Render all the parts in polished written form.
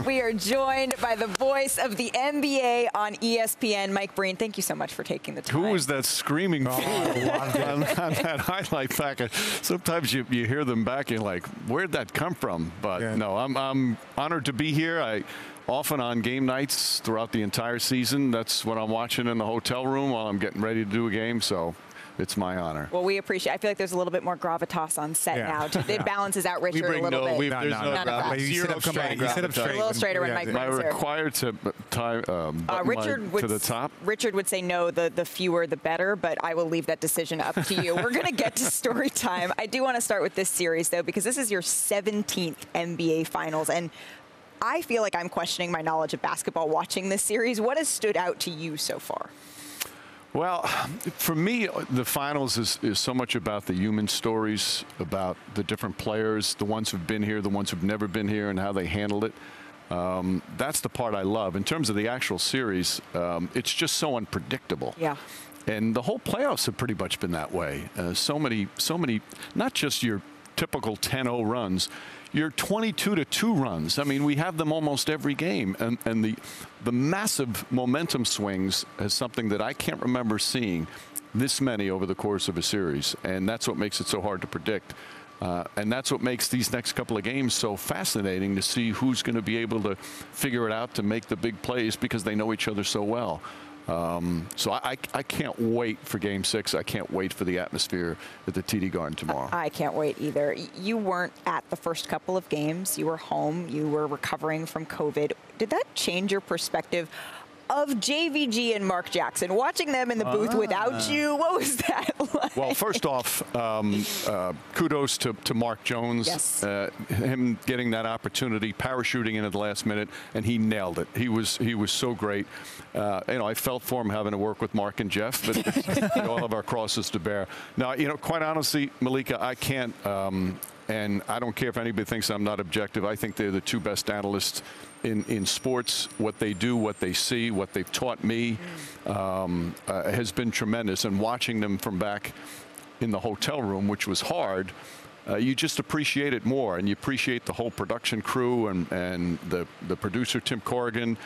We are joined by the voice of the NBA on ESPN, Mike Breen. Thank you so much for taking the time. Who was that screaming fool on that highlight packet? Sometimes you hear them back and you're like, where'd that come from? But no, I'm honored to be here. I often on game nights throughout the entire season, that's what I'm watching in the hotel room while I'm getting ready to do a game. So it's my honor. Well, we appreciate it. I feel like there's a little bit more gravitas on set now. It balances out Richard a little bit. There's no gravitas. You sit up straight. A little straighter when Mike Am I required to tie Richard to the top? Richard would say no, the fewer the better, but I will leave that decision up to you. We're going to get to story time. I do want to start with this series, though, because this is your 17th NBA Finals, and I feel like I'm questioning my knowledge of basketball watching this series. What has stood out to you so far? Well, for me, the finals is so much about the human stories, about the different players, the ones who've been here, the ones who've never been here, and how they handled it. That's the part I love. In terms of the actual series, it's just so unpredictable. Yeah. And the whole playoffs have pretty much been that way. So many, not just your typical 10-0 runs, your 22-2 runs. I mean, we have them almost every game, and the massive momentum swings is something that I can't remember seeing this many over the course of a series, and that's what makes it so hard to predict. And that's what makes these next couple of games so fascinating, to see who's going to be able to figure it out to make the big plays because they know each other so well. So I can't wait for Game 6. I can't wait for the atmosphere at the TD Garden tomorrow. I can't wait either. You weren't at the first couple of games. You were home. You were recovering from COVID. Did that change your perspective of JVG and Mark Jackson? Watching them in the booth without you, what was that like? Well, first off, kudos to Mark Jones. Yes. Him getting that opportunity, parachuting in at the last minute, and he nailed it. He was so great. I felt for him having to work with Mark and Jeff, but we all have our crosses to bear. Now, quite honestly, Malika, I can't, and I don't care if anybody thinks I'm not objective. I think they're the two best analysts in sports. What they do, what they see, what they've taught me has been tremendous. And watching them from back in the hotel room, which was hard, you just appreciate it more, and you appreciate the whole production crew and the producer, Tim Corrigan.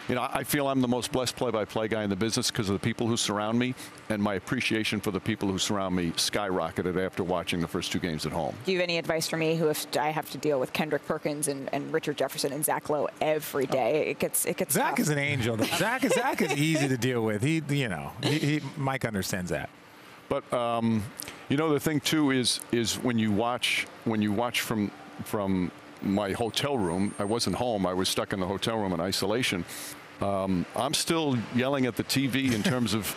I feel I'm the most blessed play-by-play guy in the business because of the people who surround me, and my appreciation for the people who surround me skyrocketed after watching the first two games at home. Do you have any advice for me, who if I have to deal with Kendrick Perkins and Richard Jefferson and Zach Lowe every day? It gets Zach tough. is an angel. Zach is easy to deal with. Mike understands that. But the thing too is when you watch from my hotel room. I wasn't home. I was stuck in the hotel room in isolation. I'm still yelling at the TV in terms of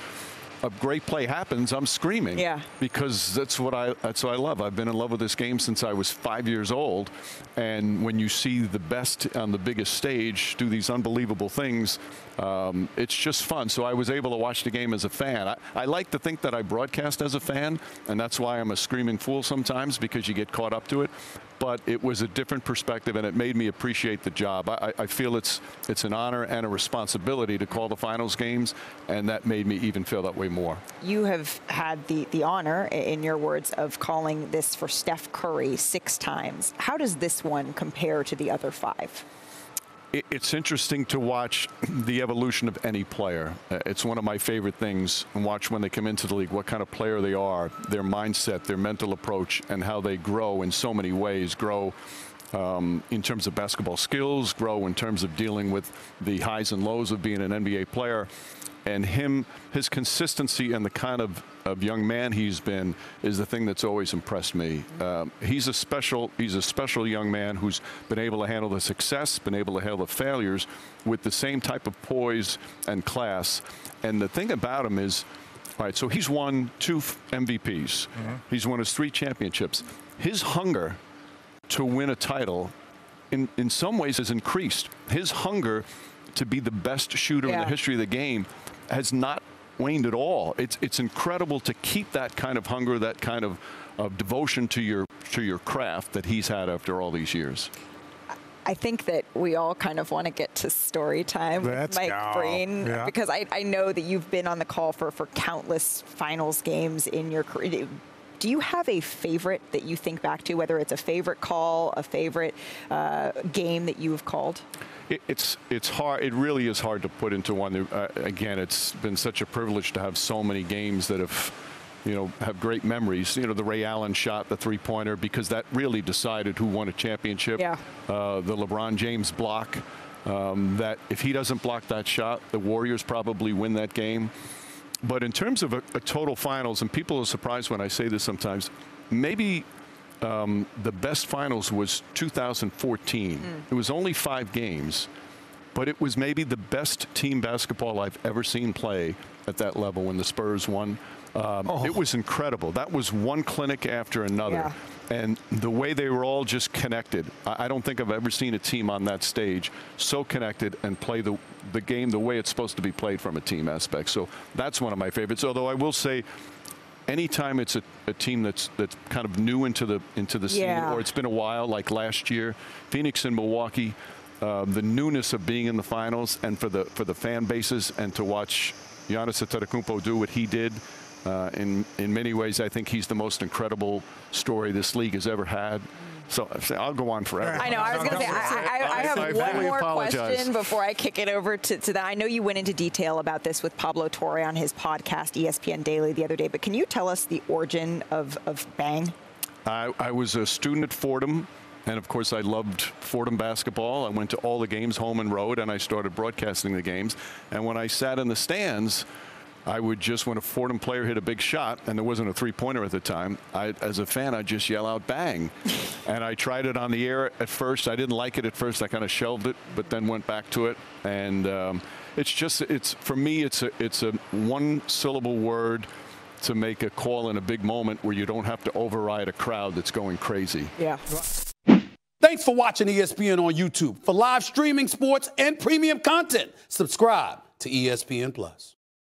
a great play happens, I'm screaming. Yeah. Because that's what I love. I've been in love with this game since I was 5 years old. And when you see the best on the biggest stage do these unbelievable things, it's just fun. So I was able to watch the game as a fan. I like to think that I broadcast as a fan, and that's why I'm a screaming fool sometimes, because you get caught up to it. But it was a different perspective, and it made me appreciate the job. I feel it's an honor and a responsibility to call the finals games, and that made me even feel that way more. You have had the honor, in your words, of calling this for Steph Curry 6 times. How does this one compare to the other 5? It's interesting to watch the evolution of any player. It's one of my favorite things, and watch when they come into the league, what kind of player they are, their mindset, their mental approach, and how they grow in so many ways. Grow in terms of basketball skills, grow in terms of dealing with the highs and lows of being an NBA player. And his consistency and the kind of young man he's been is the thing that's always impressed me. He's a special young man who's been able to handle the success, been able to handle the failures with the same type of poise and class. And the thing about him is, all right, so he's won 2 MVPs. He's won his 3 championships. His hunger to win a title in some ways has increased. His hunger to be the best shooter in the history of the game has not waned at all. It's incredible to keep that kind of hunger, that kind of devotion to your craft that he's had after all these years. I think that we all kind of want to get to story time with Mike Breen, because I know that you've been on the call for countless finals games in your career. Do you have a favorite that you think back to, whether it's a favorite call, a favorite game that you have called? It's hard. It really is hard to put into one. Again, it's been such a privilege to have so many games that have great memories. The Ray Allen shot, the three-pointer, because that really decided who won a championship. Yeah. The LeBron James block, that if he doesn't block that shot, the Warriors probably win that game. But in terms of a total finals, and people are surprised when I say this sometimes, maybe the best finals was 2014. It was only 5 games, but it was maybe the best team basketball I've ever seen play at that level when the Spurs won. It was incredible. That was one clinic after another. Yeah. And the way they were all just connected, I don't think I've ever seen a team on that stage so connected and play the game the way it's supposed to be played from a team aspect. So that's one of my favorites. Although I will say, anytime it's a team that's kind of new into the scene, or it's been a while, like last year, Phoenix and Milwaukee, the newness of being in the finals, and for the fan bases, and to watch Giannis Antetokounmpo do what he did. In many ways, I think he's the most incredible story this league has ever had. So I'll go on forever. I know. I was going to say, I have one more question before I kick it over to that. I know you went into detail about this with Pablo Torre on his podcast, ESPN Daily, the other day. But can you tell us the origin of Bang? I was a student at Fordham. And, of course, I loved Fordham basketball. I went to all the games, home and road, and I started broadcasting the games. And when I sat in the stands, I would just, when a Fordham player hit a big shot, and there wasn't a three-pointer at the time, as a fan, I'd just yell out, "Bang!" And I tried it on the air at first. I didn't like it at first. I kind of shelved it, but then went back to it. And for me, it's a one-syllable word to make a call in a big moment where you don't have to override a crowd that's going crazy. Yeah. Thanks for watching ESPN on YouTube. For live streaming, sports, and premium content, subscribe to ESPN+.